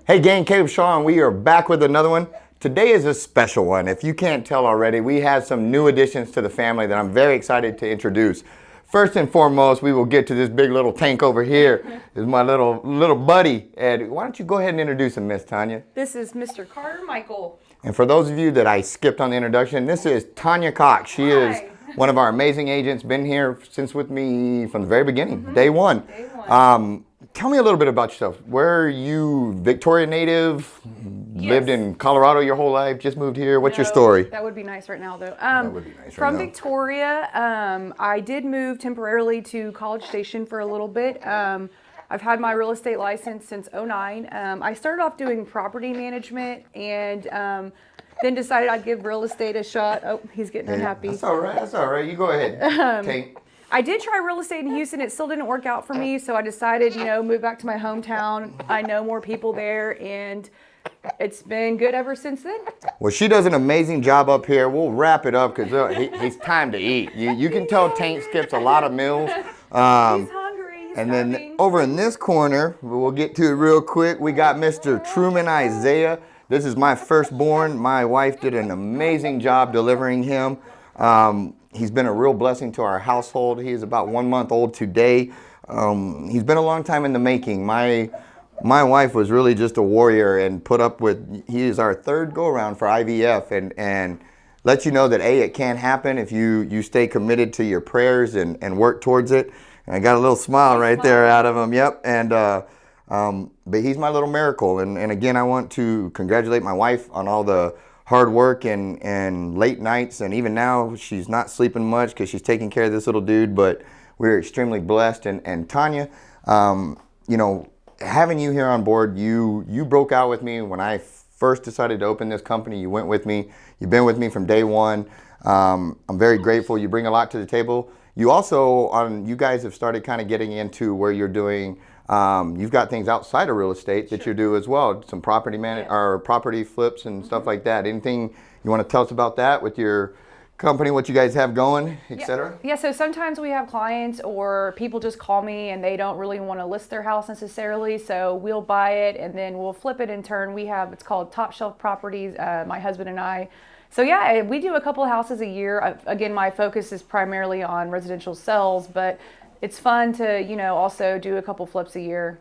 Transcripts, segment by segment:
Hey gang, Caleb Shaw, and we are back with another one. Today is a special one. If you can't tell already, we have some new additions to the family that I'm very excited to introduce. First and foremost, we will get to this big little tank over here. This is my little buddy. And why don't you go ahead and introduce him, Miss Tanya? This is Mr. Carter Michael. And for those of you that I skipped on the introduction, this is Tanya Cox. She is one of our amazing agents, been here since with me from the very beginning, day one. Day one. Tell me a little bit about yourself. Where are you, Victoria native? Yes. Lived in Colorado your whole life? Just moved here? What's your No, story? That would be nice right now, though. That would be nice From right now. Victoria, I did move temporarily to College Station for a little bit. I've had my real estate license since '09. I started off doing property management and then decided I'd give real estate a shot. Oh, he's getting unhappy. That's all right. That's all right. You go ahead. Tank. I did try real estate in Houston. It still didn't work out for me, so I decided, move back to my hometown. I know more people there, and it's been good ever since then. Well, she does an amazing job up here. We'll wrap it up because he's time to eat. You can tell Tank skips a lot of meals. He's hungry. He's And starving. then over in this corner, we'll get to it real quick. We got Mr. Truman Isaiah. This is my firstborn. My wife did an amazing job delivering him. He's been a real blessing to our household. He is about 1 month old today. He's been a long time in the making. My wife was really just a warrior and put up with, he is our third go around for IVF and let you know that it can happen if you stay committed to your prayers and work towards it. And I got a little smile right there out of him. Yep. And, but he's my little miracle. And again, I want to congratulate my wife on all the hard work and late nights, and even now she's not sleeping much because she's taking care of this little dude, but we're extremely blessed. And Tanya, having you here on board, you broke out with me when I first decided to open this company. You went with me. You've been with me from day one. I'm very grateful. You bring a lot to the table. You also, you guys have started kind of getting into where you're doing, you've got things outside of real estate that you do as well, some property or property flips and stuff like that. Anything you want to tell us about that with your company, what you guys have going, etc.? Yeah, so sometimes we have clients or people just call me and they don't really want to list their house necessarily, so we'll buy it and then we'll flip it in turn. It's called Top Shelf Properties, my husband and I. So yeah, we do a couple of houses a year. Again, my focus is primarily on residential sales, but it's fun to, also do a couple flips a year.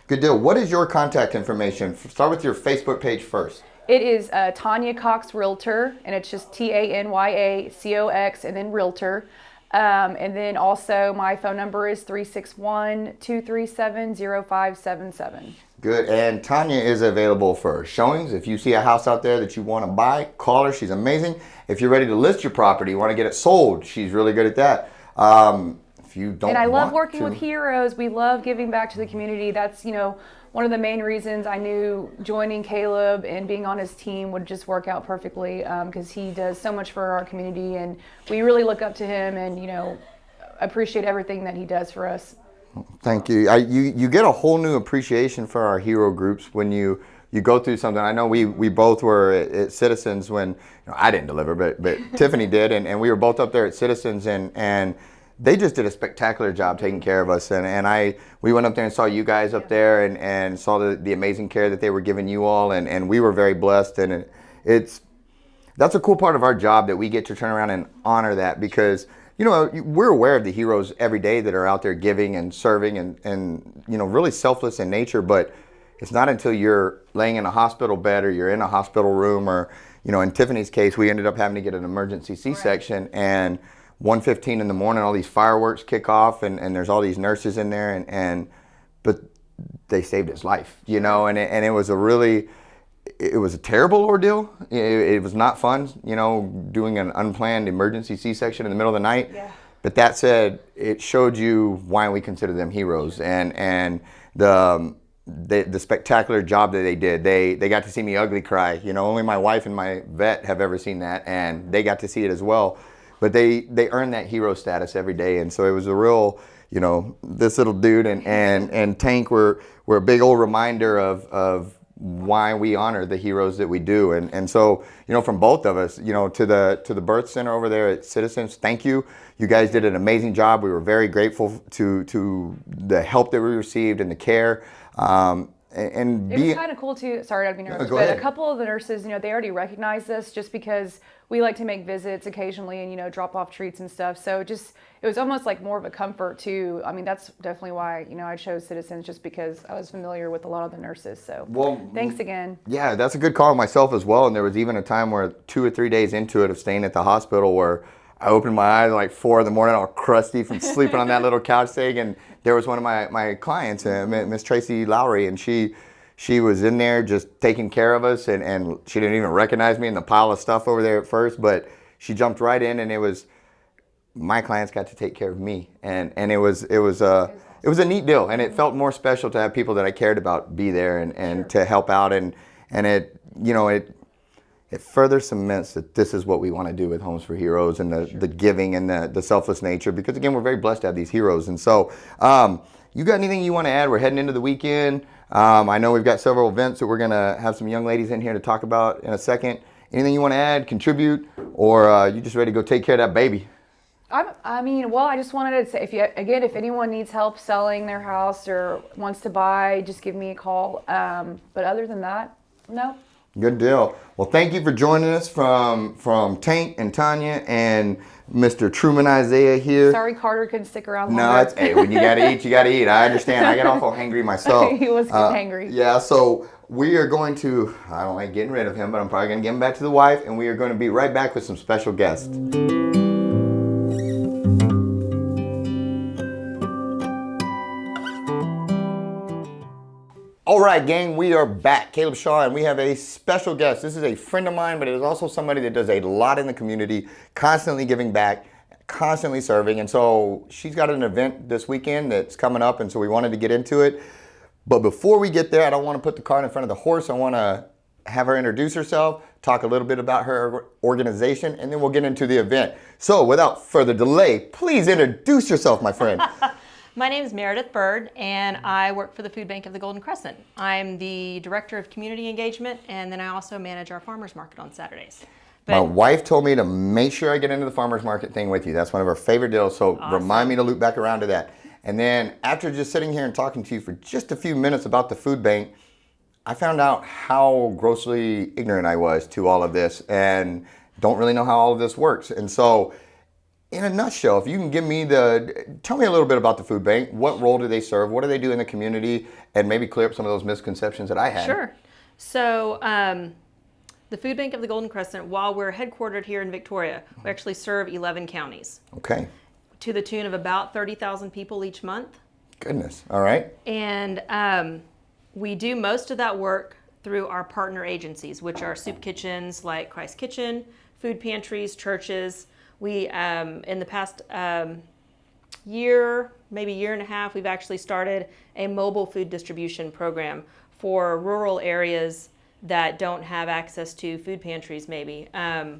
Good deal. What is your contact information? Start with your Facebook page first. It is Tanya Cox Realtor, and it's just TANYACOX and then Realtor. And then also my phone number is 361-237-0577. Good. And Tanya is available for showings. If you see a house out there that you want to buy, call her. She's amazing. If you're ready to list your property, you want to get it sold, she's really good at that. If you don't And I love working with heroes. We love giving back to the community. That's, one of the main reasons I knew joining Caleb and being on his team would just work out perfectly, because he does so much for our community and we really look up to him and, appreciate everything that he does for us. Thank you. You get a whole new appreciation for our hero groups when you go through something. I know we both were at Citizens when, I didn't deliver, but Tiffany did, and we were both up there at Citizens and they just did a spectacular job taking care of us. And we went up there and saw you guys up there and saw the amazing care that they were giving you all, and we were very blessed. And that's a cool part of our job that we get to turn around and honor that, because we're aware of the heroes every day that are out there giving and serving and really selfless in nature, but it's not until you're laying in a hospital bed or you're in a hospital room or, in Tiffany's case, we ended up having to get an emergency C-section. Right. And 1:15 in the morning, all these fireworks kick off and there's all these nurses in there but they saved his life, and it was it was a terrible ordeal. It was not fun, doing an unplanned emergency C-section in the middle of the night. Yeah. But that said, it showed you why we consider them heroes and the spectacular job that they did. They got to see me ugly cry. Only my wife and my vet have ever seen that, and they got to see it as well. But they earn that hero status every day, and so it was a real, this little dude and Tank were a big old reminder of why we honor the heroes that we do. And so, from both of us, to the birth center over there at Citizens, thank you. You guys did an amazing job. We were very grateful to the help that we received and the care. and It was kind of cool too. Sorry, I'd be nervous, go but ahead. a couple of the nurses, they already recognized this just because we like to make visits occasionally and drop off treats and stuff. So it was almost like more of a comfort too. I mean, that's definitely why I chose Citizens, just because I was familiar with a lot of the nurses. So thanks again. Yeah, that's a good call myself as well. And there was even a time where 2 or 3 days into it of staying at the hospital where I opened my eyes at like 4 a.m, all crusty from sleeping on that little couch thing, and there was one of my clients, Miss Tracy Lowry, and she was in there just taking care of us, and she didn't even recognize me in the pile of stuff over there at first, but she jumped right in, and it was my clients got to take care of me, and it was a neat deal, and it felt more special to have people that I cared about be there and to help out, and it further cements that this is what we want to do with Homes for Heroes, and the giving and the selfless nature, because again, we're very blessed to have these heroes. And so you got anything you want to add? We're heading into the weekend. I know we've got several events that we're going to have some young ladies in here to talk about in a second. Anything you want to add, contribute, or you just ready to go take care of that baby? I just wanted to say, if anyone needs help selling their house or wants to buy, just give me a call. But other than that, no. Good deal. Well, thank you for joining us from Tank and Tanya and Mr. Truman Isaiah here. Sorry Carter couldn't stick around No, longer. it's, hey, when you gotta eat, you gotta eat. I understand. I get awful hangry myself. He was hangry. Yeah, so we are going to, I don't like getting rid of him, but I'm probably gonna give him back to the wife, and we are going to be right back with some special guests. All right, gang, we are back. Caleb Shaw, and we have a special guest. This is a friend of mine, but it is also somebody that does a lot in the community, constantly giving back, constantly serving. And so she's got an event this weekend that's coming up, and so we wanted to get into it. But before we get there, I don't want to put the cart in front of the horse. I want to have her introduce herself, talk a little bit about her organization, and then we'll get into the event. So without further delay, please introduce yourself, my friend. My name is Meridith Byrd, and I work for the Food Bank of the Golden Crescent. I'm the Director of Community Engagement, and then I also manage our farmers market on Saturdays. My wife told me to make sure I get into the farmers market thing with you. That's one of our favorite deals, so remind me to loop back around to that. And then after just sitting here and talking to you for just a few minutes about the food bank, I found out how grossly ignorant I was to all of this and don't really know how all of this works. And so in a nutshell, if you can tell me a little bit about the food bank. What role do they serve? What do they do in the community? And maybe clear up some of those misconceptions that I had. Sure. So the Food Bank of the Golden Crescent, while we're headquartered here in Victoria, we actually serve 11 counties. Okay. To the tune of about 30,000 people each month. Goodness. All right. And we do most of that work through our partner agencies, which are soup kitchens like Christ Kitchen, food pantries, churches. We, in the past year, maybe year and a half, we've actually started a mobile food distribution program for rural areas that don't have access to food pantries, maybe,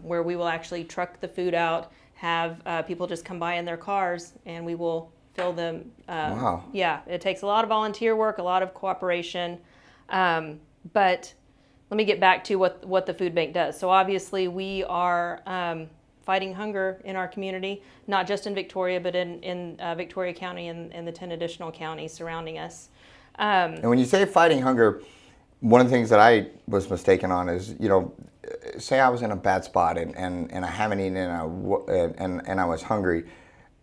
where we will actually truck the food out, have people just come by in their cars, and we will fill them. Wow. Yeah, it takes a lot of volunteer work, a lot of cooperation, but let me get back to what the food bank does. So obviously we are fighting hunger in our community, not just in Victoria, but in Victoria County and the 10 additional counties surrounding us. And when you say fighting hunger, one of the things that I was mistaken on is, say I was in a bad spot and I haven't eaten and I was hungry.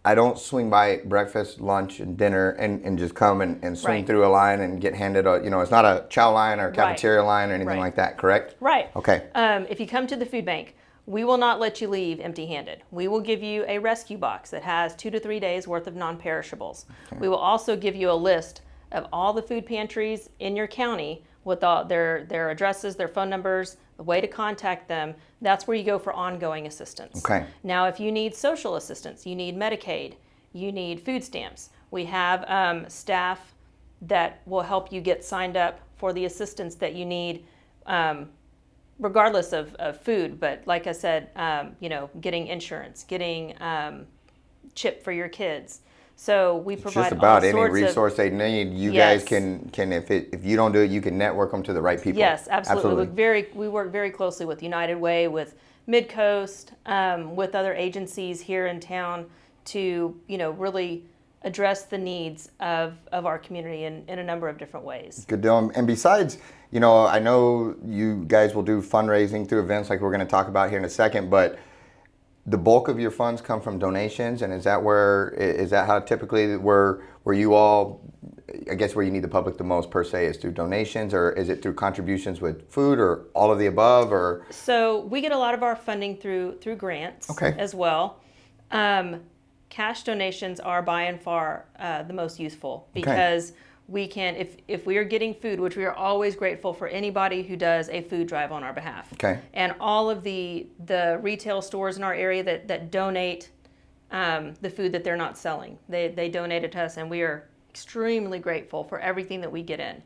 I don't swing by breakfast, lunch, and dinner and just come and swing Right. through a line and get handed it's not a chow line or a cafeteria line or anything Right. like that, correct? Right. Okay. If you come to the food bank, we will not let you leave empty-handed. We will give you a rescue box that has 2 to 3 days worth of non-perishables. Okay. We will also give you a list of all the food pantries in your county with all their addresses, their phone numbers, the way to contact them. That's where you go for ongoing assistance. Okay. Now, if you need social assistance, you need Medicaid, you need food stamps, we have staff that will help you get signed up for the assistance that you need, regardless of food. But like I said, getting insurance, getting chip for your kids. So we provide just about all any sorts resource they need. You Yes. guys can if you don't do it, you can network them to the right people. Yes, absolutely. We work very closely with United Way, with Midcoast, with other agencies here in town to really address the needs of our community in a number of different ways. Good deal. And besides, you know, I know you guys will do fundraising through events like we're going to talk about here in a second, but the bulk of your funds come from donations, and is that how typically where you all, I guess where you need the public the most per se is through donations, or is it through contributions with food, or all of the above, or? So we get a lot of our funding through grants as well. Cash donations are by and far the most useful because we can, if we are getting food, which we are always grateful for anybody who does a food drive on our behalf. Okay. And all of the retail stores in our area that donate the food that they're not selling, they donate it to us, and we are extremely grateful for everything that we get in.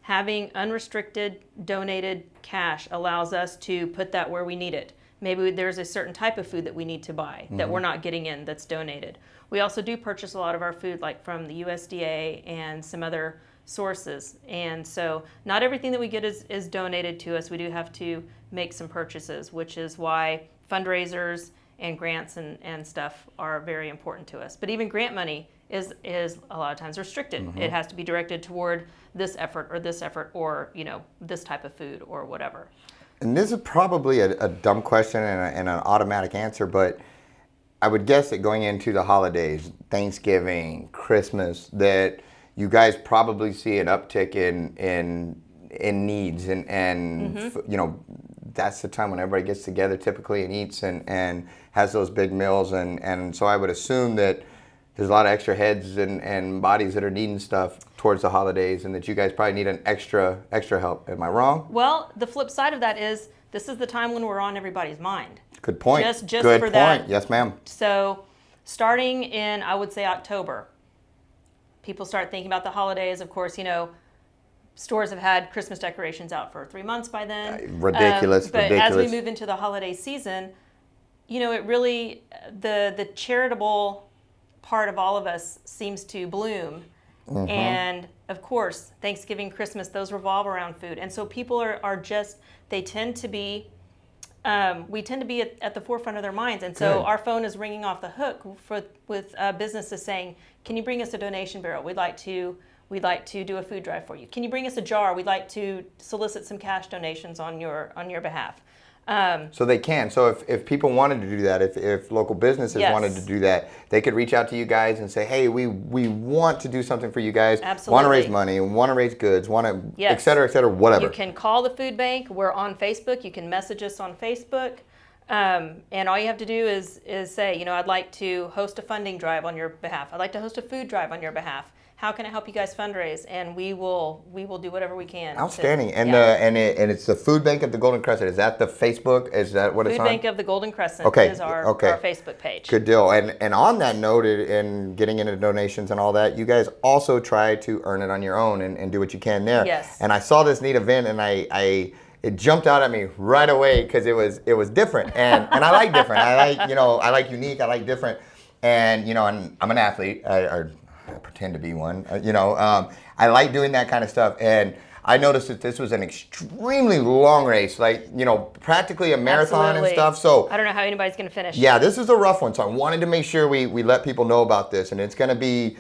Having unrestricted donated cash allows us to put that where we need it. Maybe there's a certain type of food that we need to buy that we're not getting in that's donated. We also do purchase a lot of our food like from the USDA and some other sources. And so not everything that we get is donated to us. We do have to make some purchases, which is why fundraisers and grants and stuff are very important to us. But even grant money is a lot of times restricted. It has to be directed toward this effort or you know, this type of food or whatever. And this is probably a dumb question and an automatic answer, but I would guess that going into the holidays, Thanksgiving, Christmas, that you guys probably see an uptick in needs, and you know, that's the time when everybody gets together typically and eats and has those big meals, and so I would assume that there's a lot of extra heads and bodies that are needing stuff towards the holidays, and that you guys probably need an extra help. Am I wrong? Well, the flip side of that is this is the time when we're on everybody's mind. Good point. Just Good for point. that. Yes, ma'am. So starting in, I would say, October, people start thinking about the holidays. Of course, you know, stores have had Christmas decorations out for 3 months by then. Ridiculous. But as we move into the holiday season, you know, it really, the charitable part of all of us seems to bloom. And of course, Thanksgiving, Christmas, those revolve around food. And so people are just, they tend to be, we tend to be at the forefront of their minds. And so our phone is ringing off the hook with businesses saying, can you bring us a donation barrel? We'd like to do a food drive for you. Can you bring us a jar? We'd like to solicit some cash donations on your behalf. So they can. So if people wanted to do that, if local businesses wanted to do that, they could reach out to you guys and say, hey, we want to do something for you guys. Absolutely. Want to raise money, want to raise goods, want to, et cetera, whatever. You can call the food bank. We're on Facebook. You can message us on Facebook. And all you have to do is say, you know, I'd like to host a funding drive on your behalf. I'd like to host a food drive on your behalf. How can I help you guys fundraise? And we will do whatever we can. Outstanding. And it's the Food Bank of the Golden Crescent. Is that the Facebook? Is that what it's on? Food Bank of the Golden Crescent is our Facebook page. Good deal. And on that note, in getting into donations and all that, you guys also try to earn it on your own and do what you can there. Yes. And I saw this neat event, and it jumped out at me right away because it was different, and I like different. I like unique. I like different, and and I'm an athlete. I pretend to be one. I like doing that kind of stuff, and I noticed that this was an extremely long race, like practically a marathon and stuff. So I don't know how anybody's going to finish. Yeah, this is a rough one. So I wanted to make sure we let people know about this, and it's going to be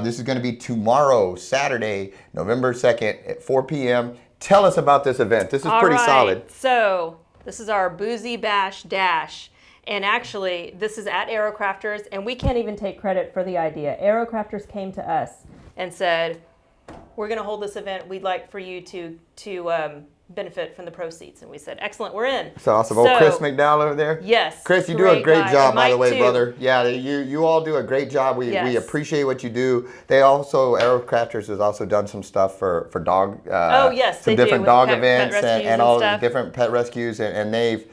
this is going to be tomorrow, Saturday, November 2nd at 4 p.m. Tell us about this event. This is pretty solid. So this is our Boozy Bash Dash. And actually, this is at Aero Crafters, and we can't even take credit for the idea. Aero Crafters came to us and said, we're going to hold this event. We'd like for you to benefit from the proceeds. And we said, excellent, we're in. That's awesome. Chris McDowell over there? Yes. Chris, you do a great job, by the way, too. brother. Yeah, you all do a great job. We appreciate what you do. They also, Aero Crafters has also done some stuff for dog. Some different dog events and all the different pet rescues. And they've,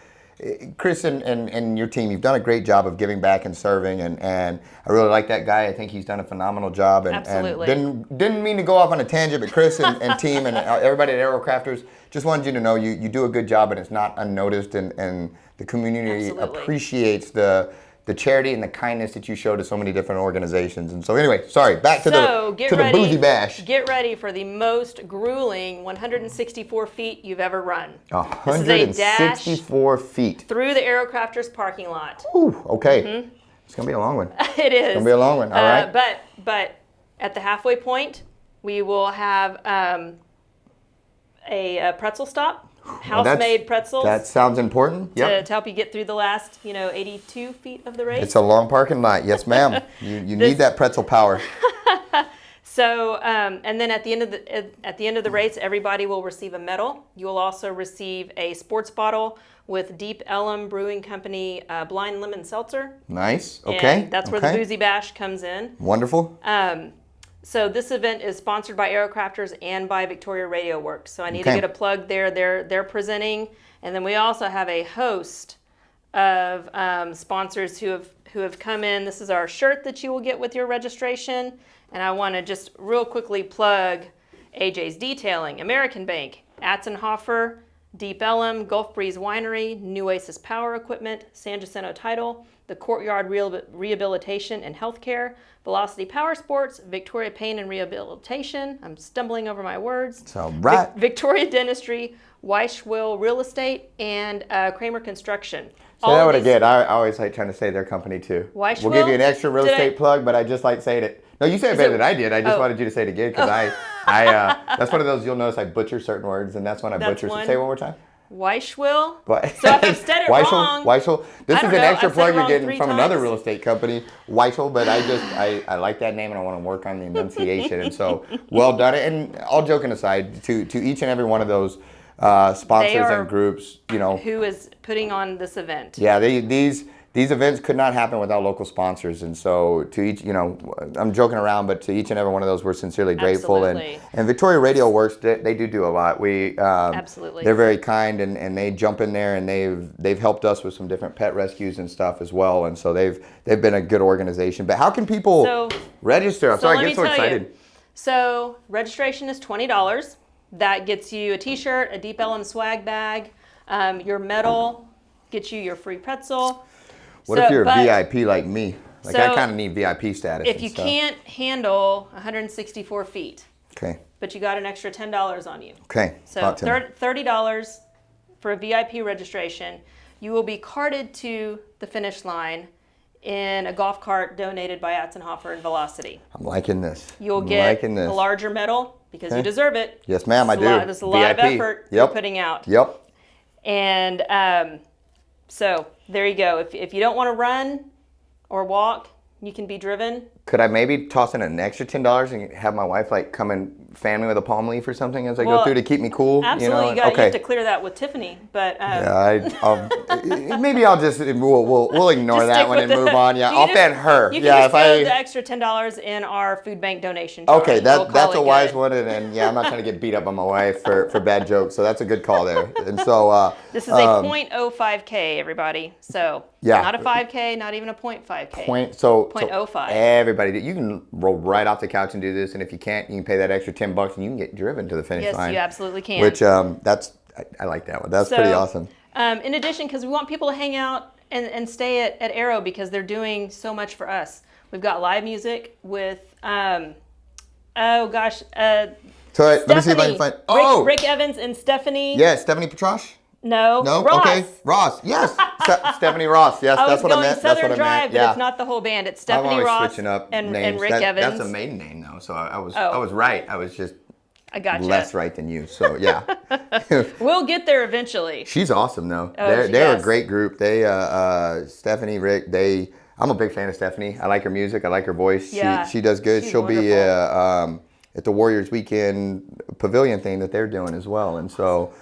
Chris and your team, you've done a great job of giving back and serving, and I really like that guy. I think he's done a phenomenal job. And, Absolutely. And didn't mean to go off on a tangent, but Chris and team and everybody at Aero Crafters, just wanted you to know you do a good job, and it's not unnoticed, and the community appreciates the charity and the kindness that you show to so many different organizations. And so anyway, sorry, back to the Boozy Bash. Get ready for the most grueling 164 feet you've ever run. 164 feet. Through the Aero Crafters parking lot. Ooh, okay. It's going to be a long one. It is. It's going to be a long one. All right. But at the halfway point, we will have a pretzel stop, house-made pretzels. That sounds important. To help you get through the last, 82 feet of the race. It's a long parking lot. Yes, ma'am. You need that pretzel power. So, and then at the end of the race, everybody will receive a medal. You will also receive a sports bottle with Deep Ellum Brewing Company Blind Lemon Seltzer. Nice. Okay. And that's where the Boozy Bash comes in. Wonderful. So this event is sponsored by Aero Crafters and by Victoria Radio Works. So I need to get a plug there. They're presenting, and then we also have a host of sponsors who have come in. This is our shirt that you will get with your registration. And I want to just real quickly plug AJ's Detailing, American Bank, Atzenhofer, Deep Ellum, Gulf Breeze Winery, New Oasis Power Equipment, San Jacinto Title, the Courtyard Rehabilitation and Healthcare, Velocity Power Sports, Victoria Pain and Rehabilitation. I'm stumbling over my words. It's all right. Victoria Dentistry, Weishwill Real Estate, and Kramer Construction. Say that one again. I always like trying to say their company too. Weishwill? We'll give you an extra real estate plug, but I just like saying it. No, you said it better than I did. I just wanted you to say it again because that's one of those you'll notice I butcher certain words, and that's when I butcher. So say it one more time. Weishwill. So if I've said it wrong. Weishwill. This is an extra plug you're getting from another times. real estate company, Weishwill, but I like that name and I want to work on the enunciation. And so, well done. And all joking aside, to each and every one of those sponsors and groups, who is putting on this event. Yeah, these events could not happen without local sponsors, and so to each, I'm joking around, but to each and every one of those, we're sincerely grateful. Absolutely. And Victoria Radio Works, they do a lot. Absolutely. They're very kind, and they jump in there, and they've helped us with some different pet rescues and stuff as well, and so they've been a good organization. But how can people register? I'm sorry, I get so excited. So registration is $20. That gets you a T-shirt, a Deep Ellum swag bag, your medal, gets you your free pretzel. What if you're a VIP like me? Like I kind of need VIP status. If you can't handle 164 feet, okay, but you got an extra $10 on you. Okay. So $30 for a VIP registration. You will be carted to the finish line in a golf cart donated by Atzenhofer and Velocity. I'm liking this. You'll get a larger medal because you deserve it. Yes, ma'am, I do. There's a lot of effort you're putting out. Yep. And so there you go. If you don't want to run or walk, you can be driven. Could I maybe toss in an extra $10 and have my wife come and fan me with a palm leaf or something as I go through to keep me cool? Absolutely, you have to clear that with Tiffany. But maybe I'll just we'll ignore that one and move on. Yeah, I'll fan her. You can just throw the extra $10 in our food bank donation jar. Okay, that's a wise one, and I'm not trying to get beat up on my wife for bad jokes, so that's a good call there. And so this is a 0.05K, everybody. So not a 5K, not even a 0.5K. 0.05. Everybody, you can roll right off the couch and do this, and if you can't, you can pay that extra $10 and you can get driven to the finish line. Yes, you absolutely can. Which I like that one. That's pretty awesome. In addition, because we want people to hang out and stay at Aero because they're doing so much for us. We've got live music with So let me see if I can find. Rick Evans and Stephanie. Yeah, Stephanie Petrosh. No. Ross. Okay. Ross. Yes. Stephanie Ross. Yes, that's what I meant. That's what I meant. But it's not the whole band. It's Stephanie Ross switching up and names. Rick Evans. That's a maiden name though, so I was right. I was just less right than you. So yeah. We'll get there eventually. She's awesome though. They're a great group. They Stephanie, Rick. I'm a big fan of Stephanie. I like her music. I like her voice. Yeah. She does good. She'll wonderful. Be at the Warriors Weekend Pavilion thing that they're doing as well, and so.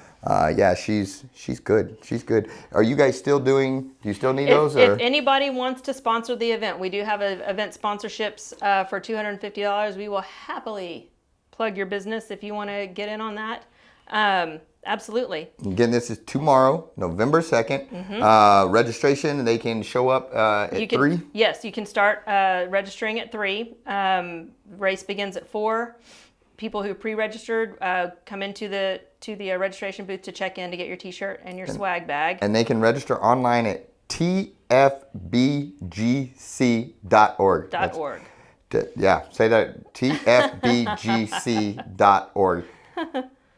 She's good. She's good. Are you guys still doing? Do you still need those? If anybody wants to sponsor the event, we do have event sponsorships for $250. We will happily plug your business if you want to get in on that. Absolutely. Again, this is tomorrow, November 2nd. Mm-hmm. Registration, they can show up at 3? Yes, you can start registering at 3. Race begins at 4. People who pre-registered come into the registration booth to check in to get your T-shirt and your swag bag. And they can register online at tfbgc.org. .org. Yeah, say that, tfbgc.org.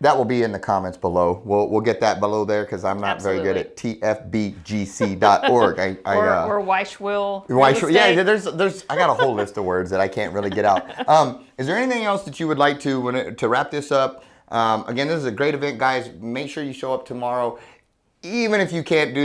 That will be in the comments below. We'll get that below there because I'm not very good at tfbgc.org. Or Weishwill. Yeah, there's I got a whole list of words that I can't really get out. Is there anything else that you would like to wrap this up? Again, this is a great event, guys. Make sure you show up tomorrow. Even if you can't do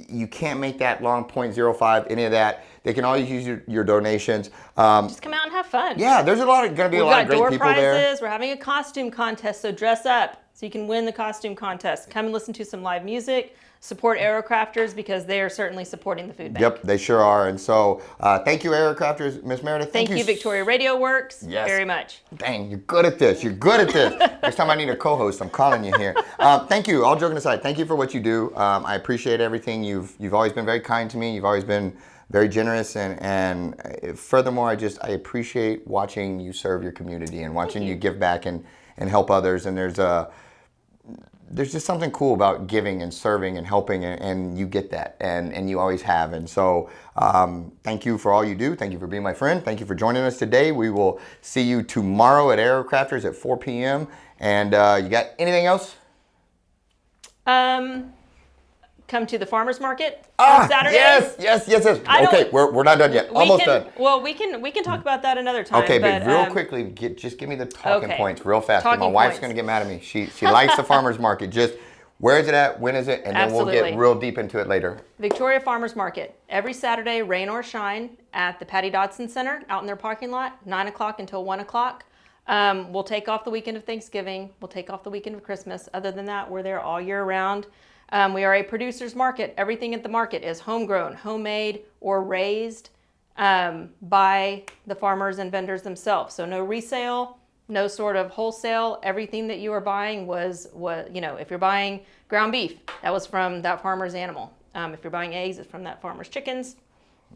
you can't make that long 0.05, any of that, they can always use your donations. Just come out and have fun. Yeah, there's going to be a lot of great people there. Door prizes. We're having a costume contest, so dress up so you can win the costume contest. Come and listen to some live music. Support Aero Crafters because they are certainly supporting the food bank. Yep, they sure are. And so, thank you, Aero Crafters, Miss Meridith. Thank you, Victoria Radio Works. Yes. Very much. Dang, you're good at this. You're good at this. Next time I need a co-host, I'm calling you here. Thank you. All joking aside, thank you for what you do. I appreciate everything. You've always been very kind to me. You've always been very generous, and furthermore, I appreciate watching you serve your community and watching you give back and help others. And there's just something cool about giving and serving and helping, and you get that, and you always have. And so thank you for all you do. Thank you for being my friend. Thank you for joining us today. We will see you tomorrow at Aero Crafters at 4 p.m. And you got anything else? Come to the farmers market on Saturday. Yes. Okay, we're not done yet. Almost done. Well, we can talk about that another time. Okay, but real quickly, just give me the talking points real fast. My wife's going to get mad at me. She likes the farmers market. Just where is it at? When is it? And then we'll get real deep into it later. Victoria Farmers Market every Saturday, rain or shine, at the Patty Dodson Center out in their parking lot, 9 o'clock until 1 o'clock. We'll take off the weekend of Thanksgiving. We'll take off the weekend of Christmas. Other than that, we're there all year round. We are a producer's market. Everything at the market is homegrown, homemade, or raised by the farmers and vendors themselves. So no resale, no sort of wholesale. Everything that you are buying was if you're buying ground beef, that was from that farmer's animal. If you're buying eggs, it's from that farmer's chickens.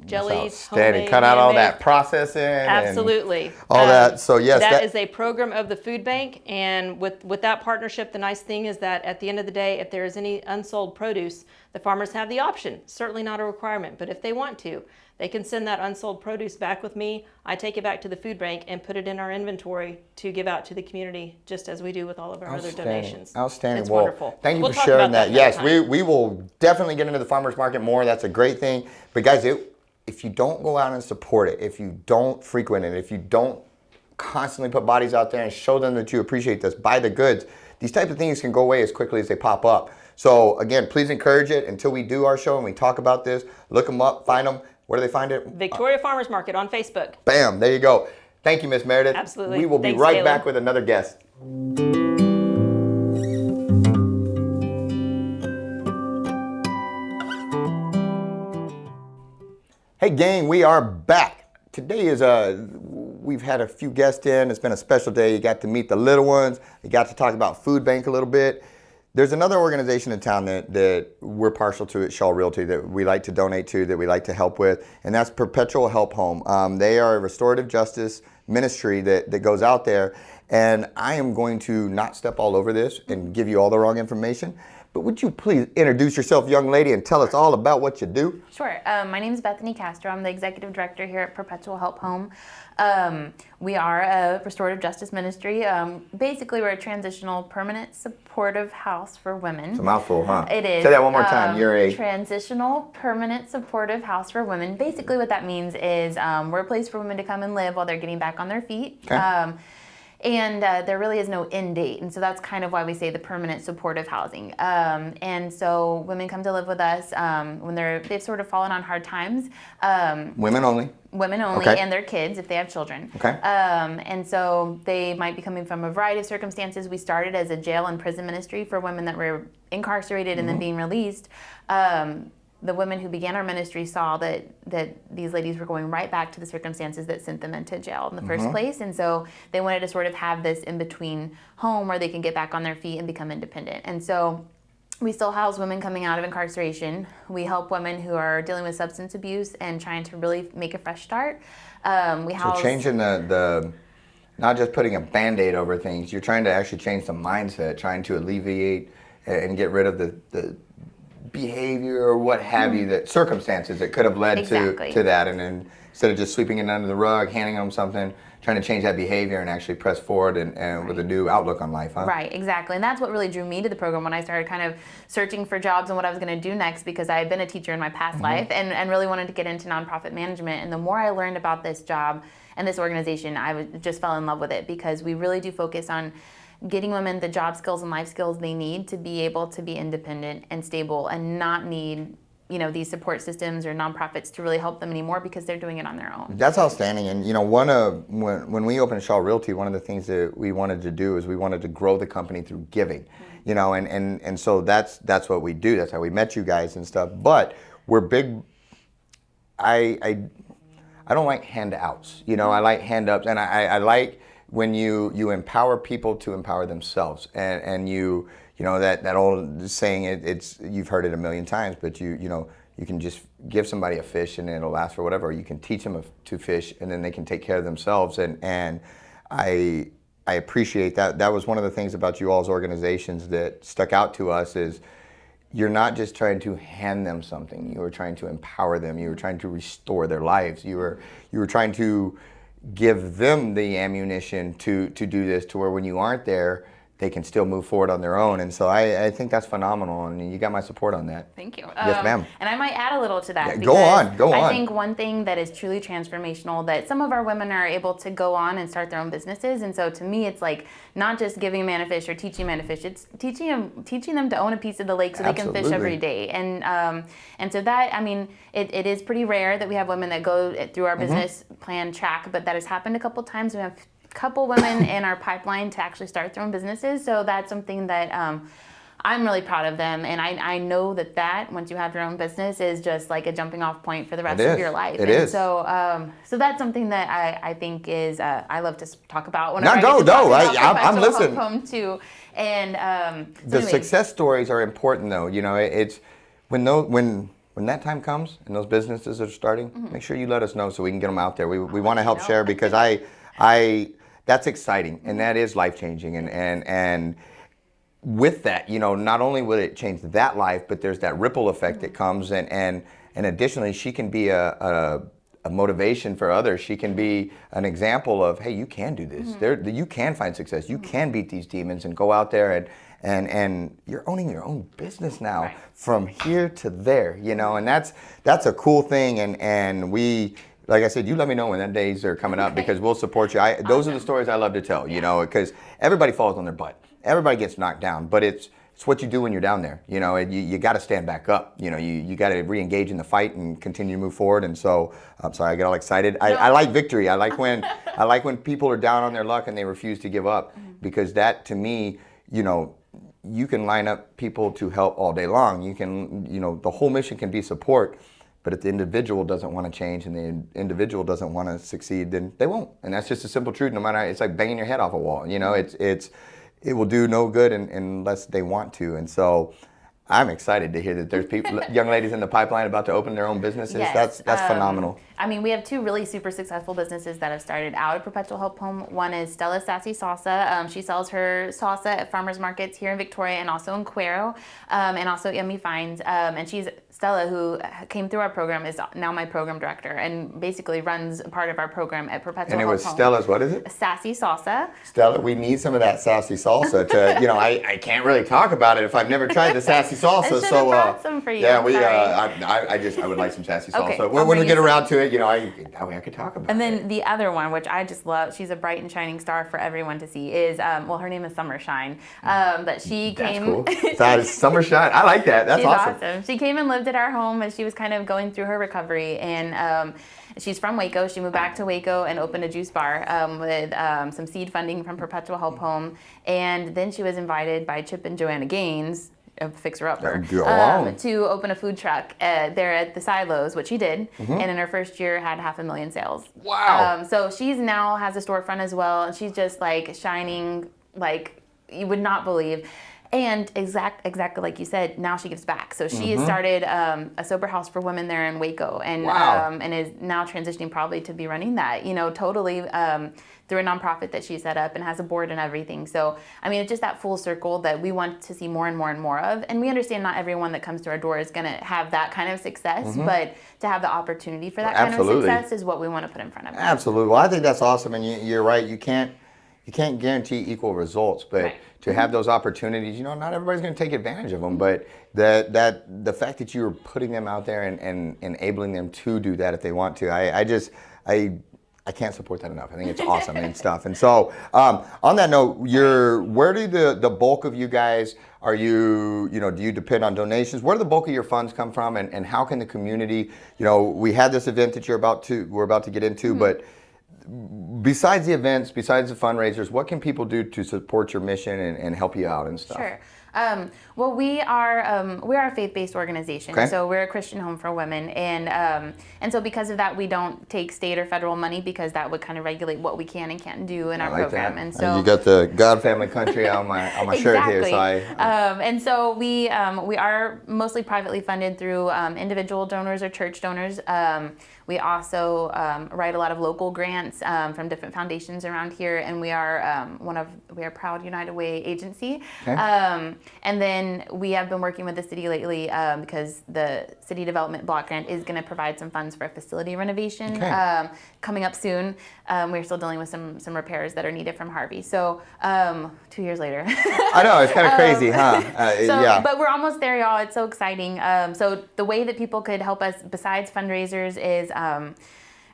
Jellies, homemade, cut out all that processing. Absolutely. All that. So yes, that is a program of the food bank, and with that partnership, the nice thing is that at the end of the day, if there is any unsold produce, the farmers have the option. Certainly not a requirement, but if they want to, they can send that unsold produce back with me. I take it back to the food bank and put it in our inventory to give out to the community, just as we do with all of our other donations. Outstanding. It's wonderful. Thank you for sharing that. Yes, we will definitely get into the farmers market more. That's a great thing. But guys, if you don't go out and support it, if you don't frequent it, if you don't constantly put bodies out there and show them that you appreciate this, buy the goods, these type of things can go away as quickly as they pop up. So again, please encourage it until we do our show and we talk about this. Look them up, find them. Where do they find it? Victoria Farmers Market on Facebook. Bam, there you go. Thank you, Miss Meridith. Absolutely. We will be right back with another guest. Hey gang, we are back. Today is we've had a few guests in. It's been a special day. You got to meet the little ones. You got to talk about food bank a little bit. There's another organization in town that we're partial to at Shaw Realty that we like to donate to, that we like to help with, and that's Perpetual Help Home. They are a restorative justice ministry that goes out there, and I am going to not step all over this and give you all the wrong information. But would you please introduce yourself, young lady, and tell us all about what you do? Sure. My name is Bethany Castro. I'm the executive director here at Perpetual Help Home. We are a restorative justice ministry. Basically, we're a transitional permanent supportive house for women. It's a mouthful, huh? It is. Say that one more time. You're a transitional permanent supportive house for women. Basically, what that means is we're a place for women to come and live while they're getting back on their feet. Okay. And there really is no end date. And so that's kind of why we say the permanent supportive housing. And so women come to live with us when they've sort of fallen on hard times. Women only? Women only, okay. And their kids if they have children. Okay. And so they might be coming from a variety of circumstances. We started as a jail and prison ministry for women that were incarcerated and then being released. The women who began our ministry saw that these ladies were going right back to the circumstances that sent them into jail in the first place. And so they wanted to sort of have this in-between home where they can get back on their feet and become independent. And so we still house women coming out of incarceration. We help women who are dealing with substance abuse and trying to really make a fresh start. So changing the not just putting a Band-Aid over things, you're trying to actually change the mindset, trying to alleviate and get rid of the behavior or what have you, that circumstances that could have led to that, and then instead of just sweeping it under the rug, handing them something, trying to change that behavior and actually press forward and with a new outlook on life, huh? Right, exactly. And that's what really drew me to the program when I started kind of searching for jobs and what I was going to do next, because I had been a teacher in my past life and really wanted to get into nonprofit management. And the more I learned about this job and this organization, just fell in love with it, because we really do focus on getting women the job skills and life skills they need to be able to be independent and stable and not need these support systems or nonprofits to really help them anymore, because they're doing it on their own. That's outstanding. And when we opened Shaw Realty, one of the things that we wanted to do is we wanted to grow the company through giving. And so that's what we do. That's how we met you guys and stuff. But we're big. I don't like handouts. I like hand ups, and I like when you empower people to empower themselves, and that old saying, it's you've heard it a million times, but you can just give somebody a fish and it'll last for whatever. Or you can teach them to fish and then they can take care of themselves. And I appreciate that. That was one of the things about you all's organizations that stuck out to us, is you're not just trying to hand them something. You were trying to empower them. You were trying to restore their lives. You were trying to give them the ammunition to do this, to where when you aren't there, they can still move forward on their own. And so I think that's phenomenal, and you got my support on that. Thank you. Yes, ma'am. And I might add a little to that. Yeah, go on. I think one thing that is truly transformational, that some of our women are able to go on and start their own businesses. And so to me, it's like not just giving man a fish or teaching man to fish. It's teaching them to own a piece of the lake so they can fish every day. And so that, it is pretty rare that we have women that go through our business plan track, but that has happened a couple times. We have couple women in our pipeline to actually start their own businesses, so that's something that I'm really proud of them, and I know that once you have your own business is just like a jumping off point for the rest of your life. It is. So that's something that I think is I love to talk about when I'm listening. Home too, and the success stories are important though. It's when that time comes and those businesses are starting, make sure you let us know so we can get them out there. We want to help share, because that's exciting, and that is life-changing, and with that, not only will it change that life, but there's that ripple effect that comes, and additionally, she can be a motivation for others. She can be an example of, hey, you can do this. You can find success. You can beat these demons and go out there and you're owning your own business now, from here to there, and that's a cool thing, and we. Like I said, you let me know when that days are coming up, because we'll support you. Those are the stories I love to tell, because everybody falls on their butt. Everybody gets knocked down, but it's what you do when you're down there. You got to stand back up. You got to re-engage in the fight and continue to move forward. And so, I'm sorry, I get all excited. I like victory. I like when people are down on their luck and they refuse to give up, because that, to me, you can line up people to help all day long. You can, the whole mission can be support. But if the individual doesn't want to change and the individual doesn't want to succeed, then they won't. And that's just a simple truth. No matter, it's like banging your head off a wall. It will do no good unless they want to. And so I'm excited to hear that there's young ladies in the pipeline about to open their own businesses. Yes. That's phenomenal. We have two really super successful businesses that have started out at Perpetual Help Home. One is Stella's Sassy Salsa. She sells her salsa at farmers markets here in Victoria and also in Cuero, and also Yummy Finds. And Stella, who came through our program, is now my program director and basically runs part of our program at Perpetual Help Home. And it was Stella's, what is it? Sassy Salsa. Stella, we need some of that sassy salsa to, I can't really talk about it if I've never tried the sassy salsa. I should have brought some for you. Yeah, I would like some sassy salsa. Okay, when we get around to it, that way I could talk about it. And then the other one, which I just love, she's a bright and shining star for everyone to see, is, her name is Summer Shine. But she came. That's cool. That is Summer Shine. I like that. That's awesome. She came and lived at our home as she was kind of going through her recovery. And she's from Waco. She moved back to Waco and opened a juice bar with some seed funding from Perpetual Help Home. And then she was invited by Chip and Joanna Gaines, a fixer-upper, to open a food truck there at the Silos, which she did, and in her first year had 500,000 sales. Wow! So she's now has a storefront as well, and she's just like shining like you would not believe. And exactly like you said, now she gives back. So she has started a sober house for women there in Waco, and and is now transitioning probably to be running that, totally through a nonprofit that she set up and has a board and everything. So, I mean, it's just that full circle that we want to see more and more and more of. And we understand not everyone that comes to our door is going to have that kind of success, but to have the opportunity for that kind of success is what we want to put in front of them. Absolutely. Well, I think that's awesome. And you're right. You can't guarantee equal results, but to have those opportunities, not everybody's going to take advantage of them, but the fact that you're putting them out there and enabling them to do that if they want to, I can't support that enough. I think it's awesome and stuff. And so, on that note, where do the bulk of you guys do you depend on donations? Where do the bulk of your funds come from, and how can the community? We had this event that we're about to get into, but besides the events, besides the fundraisers, what can people do to support your mission and help you out and stuff? Sure. Well, we are a faith-based organization, so we're a Christian home for women, and so because of that, we don't take state or federal money because that would kind of regulate what we can and can't do in our program. That. And so you got the God Family Country on my shirt here, so and so we are mostly privately funded through individual donors or church donors. We also write a lot of local grants from different foundations around here, and we are we are proud United Way agency. And then we have been working with the city lately because the city development block grant is going to provide some funds for a facility renovation coming up soon. We're still dealing with some repairs that are needed from Harvey. So 2 years later. I know, it's kind of crazy, huh? But we're almost there, y'all. It's so exciting. So the way that people could help us besides fundraisers is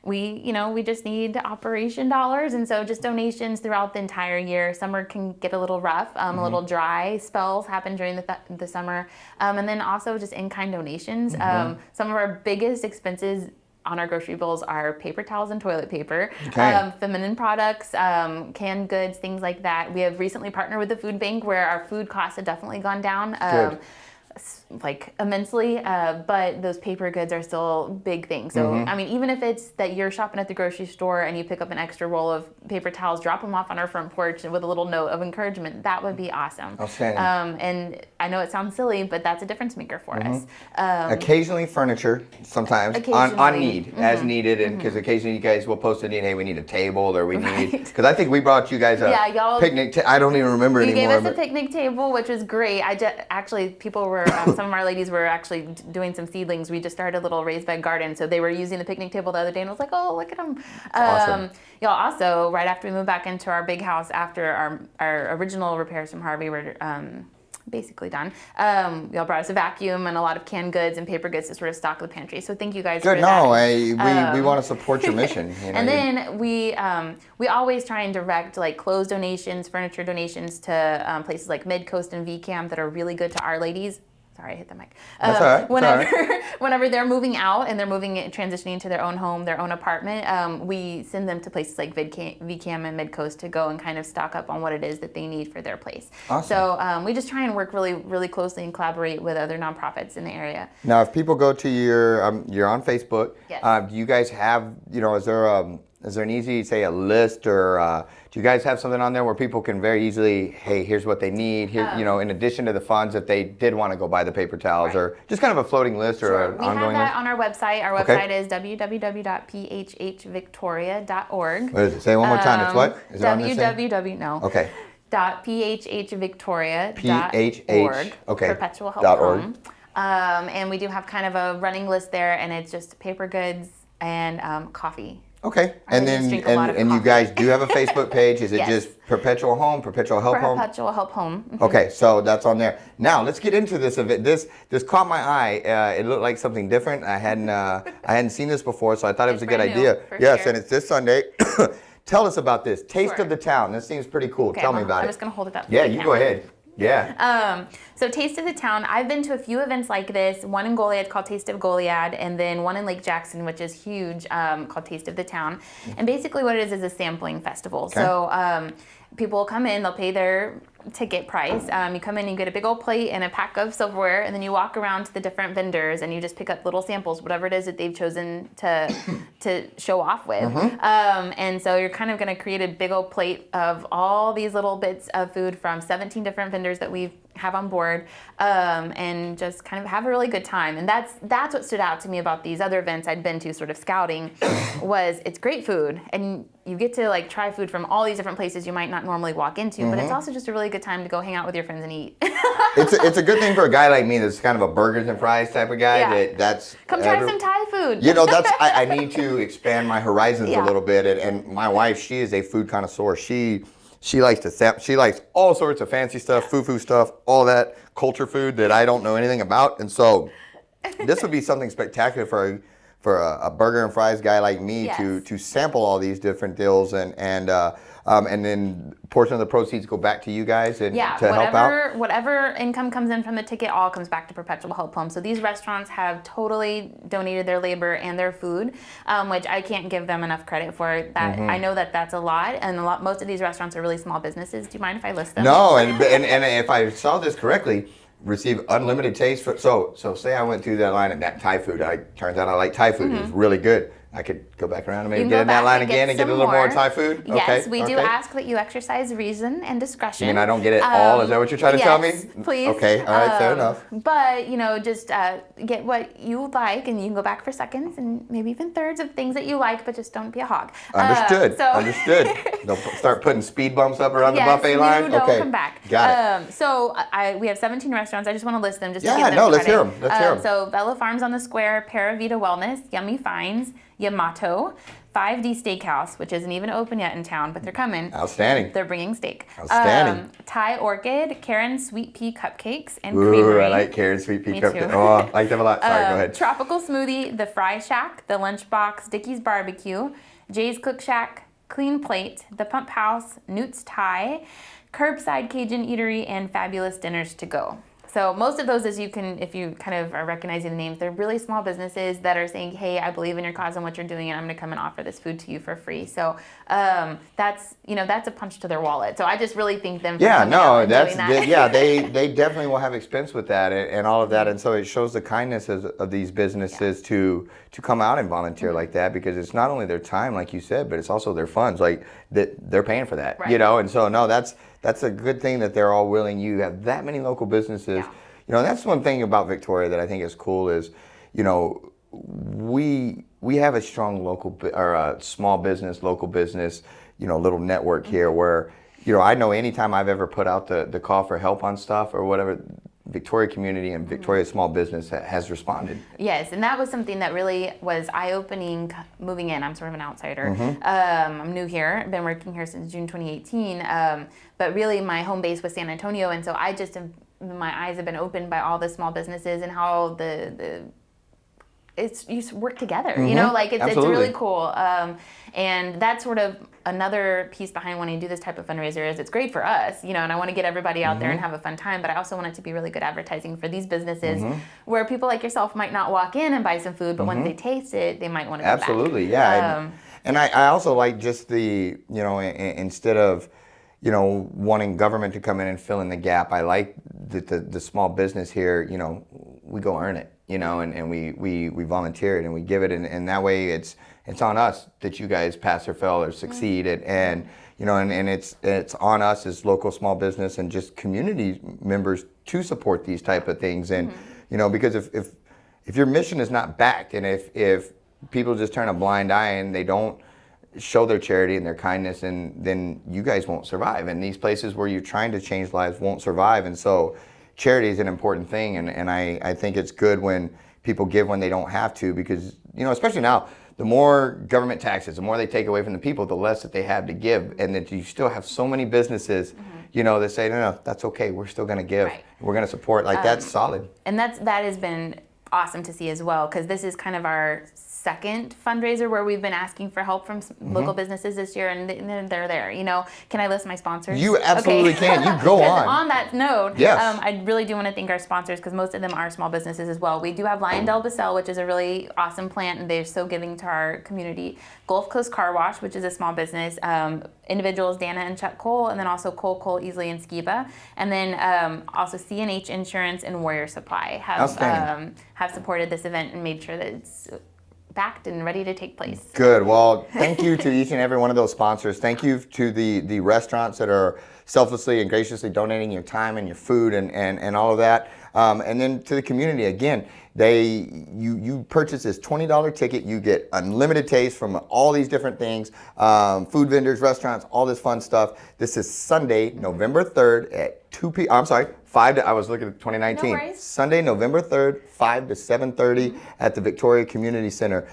we just need operation dollars, and so just donations throughout the entire year. Summer can get a little rough, a little dry. Spells happen during the summer, and then also just in-kind donations. Some of our biggest expenses on our grocery bills are paper towels and toilet paper, feminine products, canned goods, things like that. We have recently partnered with the food bank where our food costs have definitely gone down. Like immensely, but those paper goods are still a big thing. So, I mean, even if it's that you're shopping at the grocery store and you pick up an extra roll of paper towels, drop them off on our front porch with a little note of encouragement, that would be awesome. And I know it sounds silly, but that's a difference maker for us. Occasionally furniture, sometimes, on need, as needed, and because occasionally you guys will post a need, hey, we need a table, or we need, because I think we brought you guys a picnic, I don't even remember anymore. You gave us a picnic table, which was great. Actually, people were, some of our ladies were actually doing some seedlings. We just started a little raised bed garden, so they were using the picnic table the other day, and I was like, oh, look at them. Awesome. Y'all, also, right after we moved back into our big house, after our original repairs from Harvey were basically done, y'all brought us a vacuum and a lot of canned goods and paper goods to sort of stock the pantry. So thank you guys for that. We want to support your mission. And then we always try and direct like clothes donations, furniture donations to places like Mid-Coast and VCAM that are really good to our ladies. Sorry, I hit the mic. That's all right. Whenever they're moving out and they're transitioning into their own home, their own apartment, we send them to places like VCAM and Mid-Coast to go and kind of stock up on what it is that they need for their place. Awesome. So we just try and work really, really closely and collaborate with other nonprofits in the area. Now, if people go to you're on Facebook. Yes. Do you guys have, is there an easy, say, a list, or do you guys have something on there where people can very easily, hey, here's what they need, here, in addition to the funds that they did want to go buy the paper towels, or just kind of a floating list or an ongoing list? We have that on our website. Our website is www.phhvictoria.org. What is it? Say it one more time. It's what? Is it www. No. Okay. .phhvictoria.org. Okay. Perpetual Help Home. And we do have kind of a running list there, and it's just paper goods and coffee. Okay, and you guys do have a Facebook page. Is it just Perpetual Home, Perpetual Help Home? Perpetual Help Home. Okay, so that's on there. Now let's get into this event. This caught my eye. It looked like something different. I hadn't seen this before, so I thought it was a good idea. Yes, and it's this Sunday. Tell us about this Taste of the Town. This seems pretty cool. Okay, Tell me about it. I'm just gonna hold it up. Yeah, you go ahead. Yeah. So Taste of the Town, I've been to a few events like this, one in Goliad called Taste of Goliad, and then one in Lake Jackson, which is huge, called Taste of the Town. And basically what it is a sampling festival. Okay. So people will come in, they'll pay their ticket price. You come in, you get a big old plate and a pack of silverware, and then you walk around to the different vendors and you just pick up little samples, whatever it is that they've chosen to show off with. And so you're kind of going to create a big old plate of all these little bits of food from 17 different vendors that we've have on board, and just kind of have a really good time. And that's what stood out to me about these other events I'd been to, sort of scouting, was it's great food, and you get to like try food from all these different places you might not normally walk into, but it's also just a really good time to go hang out with your friends and eat. It's a good thing for a guy like me that's kind of a burgers and fries type of guy. Yeah. That's Come try some Thai food. You know, I need to expand my horizons a little bit. And my wife, she is a food connoisseur. She likes she likes all sorts of fancy stuff, foo-foo stuff, all that culture food that I don't know anything about. And so this would be something spectacular for a burger and fries guy like me to sample all these different deals and then portion of the proceeds go back to you guys and to help out. Whatever income comes in from the ticket all comes back to Perpetual Help Home. So these restaurants have totally donated their labor and their food, which I can't give them enough credit for. That I know that's a lot, and most of these restaurants are really small businesses. Do you mind if I list them? No, and if I saw this correctly, receive unlimited taste for so say I went through that line and that Thai food. Turns out I like Thai food. It was really good. I could go back around and maybe get in that line again and get a little more Thai food. Yes, we do ask that you exercise reason and discretion. You mean I don't get it all? Is that what you're trying to tell me? Please. Okay, all right, fair enough. But just get what you like, and you can go back for seconds and maybe even thirds of things that you like, but just don't be a hog. Understood. Understood. Don't start putting speed bumps up around the buffet line. Don't come back. Got it. So we have 17 restaurants. I just want to list them just to give them let's credit. hear them. Let's hear them. So Bella Farms on the Square, Para Vida Wellness, Yummy Finds, Yamato, 5D Steakhouse, which isn't even open yet in town, but they're coming. Outstanding. They're bringing steak. Outstanding. Thai Orchid, Karen's Sweet Pea Cupcakes, and Ooh, Creamery. I like Karen's Sweet Pea Me Cupcakes. too. Oh, I like them a lot. Sorry, go ahead. Tropical Smoothie, The Fry Shack, The Lunchbox, Dickie's Barbecue, Jay's Cook Shack, Clean Plate, The Pump House, Newt's Thai, Curbside Cajun Eatery, and Fabulous Dinners to Go. So most of those, if you kind of are recognizing the names, they're really small businesses that are saying, hey, I believe in your cause and what you're doing, and I'm going to come and offer this food to you for free. So that's a punch to their wallet. So I just really thank them for coming out and doing that. They definitely will have expense with that and all of that. And so it shows the kindness of these businesses to come out and volunteer like that, because it's not only their time, like you said, but it's also their funds. Like they're paying for that, right. And so that's a good thing that they're all willing. You have that many local businesses. Yeah. That's one thing about Victoria that I think is cool is, we have a strong local or a small business, local business, little network here where, I know anytime I've ever put out the call for help on stuff or whatever, Victoria community and Victoria small business has responded. Yes, and that was something that really was eye-opening moving in. I'm sort of an outsider. I'm new here. I've been working here since June 2018. But really my home base was San Antonio, and so my eyes have been opened by all the small businesses and how you work together, it's really cool. And that's sort of another piece behind wanting to do this type of fundraiser is it's great for us, and I want to get everybody out there and have a fun time, but I also want it to be really good advertising for these businesses where people like yourself might not walk in and buy some food, but when they taste it, they might want to go back. Absolutely, yeah. And I also like just the, instead of, wanting government to come in and fill in the gap, I like the small business here, we go earn it. And we volunteer it and we give it, and that way it's on us that you guys pass or fail or succeed, and it's on us as local small business and just community members to support these type of things, and because if your mission is not backed, and if people just turn a blind eye and they don't show their charity and their kindness, and then you guys won't survive, and these places where you're trying to change lives won't survive, and so. Charity is an important thing, and I think it's good when people give when they don't have to, because, especially now, the more government taxes, the more they take away from the people, the less that they have to give, and that you still have so many businesses, that say, no, that's okay, we're still going to give, right. We're going to support, that's solid. And that has been awesome to see as well, because this is kind of our second fundraiser where we've been asking for help from local businesses this year, and they're there. Can I list my sponsors? You absolutely can. You go on. On that note, yes. I really do want to thank our sponsors, because most of them are small businesses as well. We do have Lyondell Basel, which is a really awesome plant, and they're so giving to our community. Gulf Coast Car Wash, which is a small business. Individuals Dana and Chuck Cole, and then also Cole, Easley, and Skiba, and then also C&H Insurance and Warrior Supply have supported this event and made sure that it's backed and ready to take place. Good. Well, thank you to each and every one of those sponsors. Thank you to the restaurants that are selflessly and graciously donating your time and your food and all of that. And then to the community, again, you purchase this $20 ticket, you get unlimited taste from all these different things, food vendors, restaurants, all this fun stuff. This is Sunday, November 3rd at 2 p.m. I'm sorry, 5 to, I was looking at 2019. No worries. Sunday, November 3rd, 5 to 7:30 at the Victoria Community Center.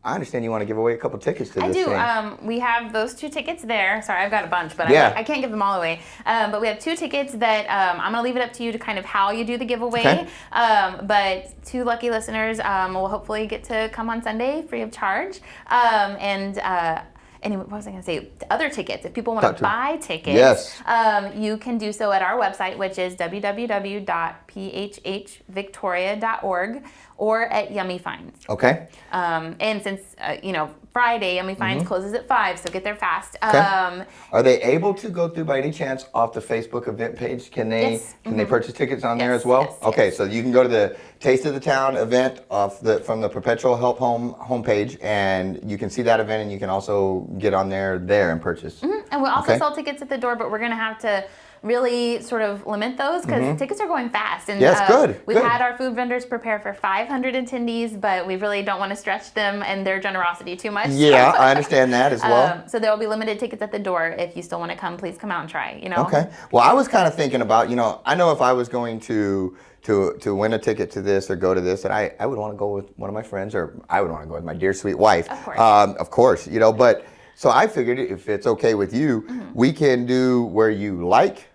I understand you want to give away a couple tickets to this thing. I do. We have those 2 tickets there. Sorry, I've got a bunch, but Yeah. I can't give them all away. But we have 2 tickets that I'm going to leave it up to you to kind of how you do the giveaway. Okay. But 2 lucky listeners will hopefully get to come on Sunday free of charge. Anyway, what was I going to say? Other tickets. If people want to buy tickets, yes. You can do so at our website, which is www.phhvictoria.org or at Yummy Finds. Okay. And since, Friday, Yummy Finds closes at 5, so get there fast. Okay. Are they able to go through by any chance off the Facebook event page? Can they Yes. can they purchase tickets on there Yes, as well? yes, Okay, yes. so you can go to the Taste of the Town event from the Perpetual Help Home homepage, and you can see that event, and you can also get on there and purchase. And we also Okay. sell tickets at the door, but we're going to have to really sort of limit those because tickets are going fast. And Yes, good, we've good. had our food vendors prepare for 500 attendees, but we really don't want to stretch them and their generosity too much. Yeah, I understand that as well. So there will be limited tickets at the door. If you still want to come, please come out and try. Okay. Well, I was kind of thinking about, I know if I was going to win a ticket to this or go to this, that I would want to go with one of my friends, or I would want to go with my dear sweet wife. Of course. Of course, but so I figured if it's okay with you, we can do where you like,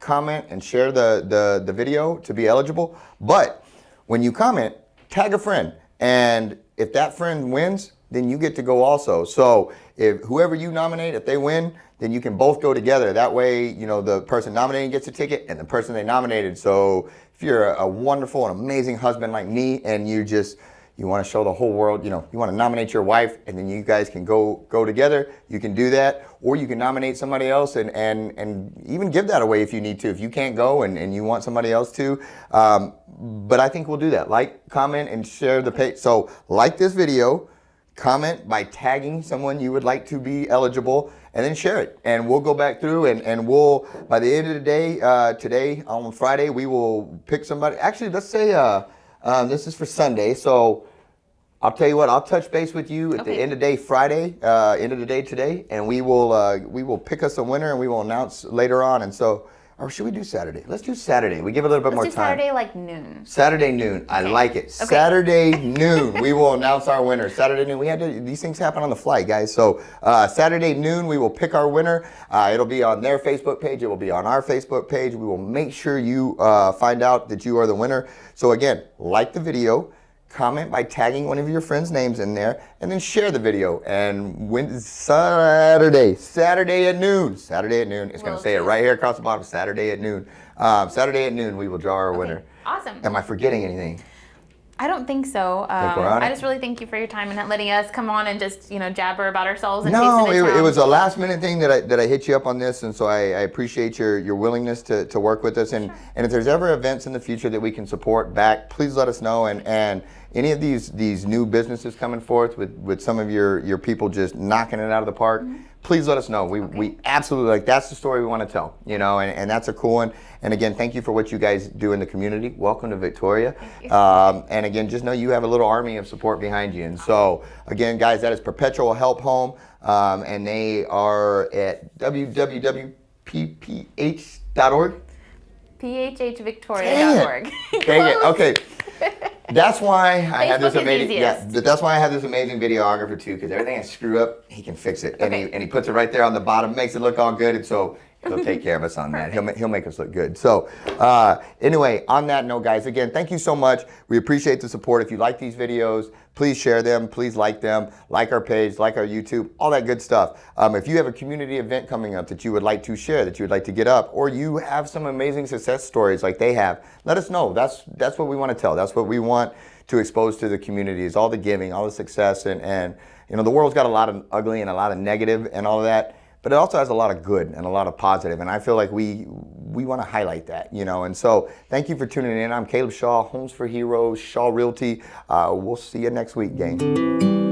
comment, and share the video to be eligible. But when you comment, tag a friend, and if that friend wins, then you get to go also. So if whoever you nominate, if they win, then you can both go together. That way, the person nominating gets a ticket and the person they nominated. So if you're a wonderful and amazing husband like me, and you want to show the whole world, you want to nominate your wife, and then you guys can go together, you can do that. Or you can nominate somebody else and even give that away if you need to, if you can't go and you want somebody else to. But I think we'll do that. Like, comment, and share the page. So like this video, comment by tagging someone you would like to be eligible, and then share it. And we'll go back through and we'll, by the end of the day, today on Friday, we will pick somebody. Actually, let's say this is for Sunday. So I'll tell you what, I'll touch base with you at the end of the day Friday, end of the day today, and we will pick us a winner, and we will announce later on. And so, or should we do Saturday? Let's do Saturday. We give a little bit more Let's do time. Saturday like noon. Saturday noon. I like it. Okay. Saturday noon. We will announce our winner. Saturday noon. These things happen on the fly, guys. So Saturday noon, we will pick our winner. It'll be on their Facebook page. It will be on our Facebook page. We will make sure you find out that you are the winner. So again, like the video, comment by tagging one of your friends' names in there, and then share the video. And when Saturday at noon. Saturday at noon. It's going to say it right here across the bottom. Saturday at noon. Saturday at noon, we will draw our winner. Awesome. Am I forgetting anything? I don't think so. Think we're on it? I just really thank you for your time and not letting us come on and just jabber about ourselves. And No, Taste of the it Town. was a last minute thing that I hit you up on this, and so I appreciate your willingness to work with us. And if there's ever events in the future that we can support back, please let us know. And any of these new businesses coming forth with some of your people just knocking it out of the park, please let us know. We absolutely, that's the story we want to tell, and that's a cool one. And again, thank you for what you guys do in the community. Welcome to Victoria. And again, just know you have a little army of support behind you. And so again, guys, that is Perpetual Help Home, and they are at www.pph.org. phhvictoria.org. Dang it. Okay. That's why I have this Facebook is amazing. easiest. That's why I have this amazing videographer too, because everything I screw up, he can fix it, and he puts it right there on the bottom, makes it look all good, and so he'll take care of us on that. He'll make us look good. So anyway, on that note, guys, again, thank you so much. We appreciate the support. If you like these videos, please share them. Please like them. Like our page. Like our YouTube. All that good stuff. If you have a community event coming up that you would like to share, that you would like to get up, or you have some amazing success stories like they have, let us know. That's what we want to tell. That's what we want to expose to the community, is all the giving, all the success, and the world's got a lot of ugly and a lot of negative and all of that. But it also has a lot of good and a lot of positive, and I feel like we want to highlight that, And so, thank you for tuning in. I'm Caleb Shaw, Homes for Heroes, Shaw Realty. We'll see you next week, gang.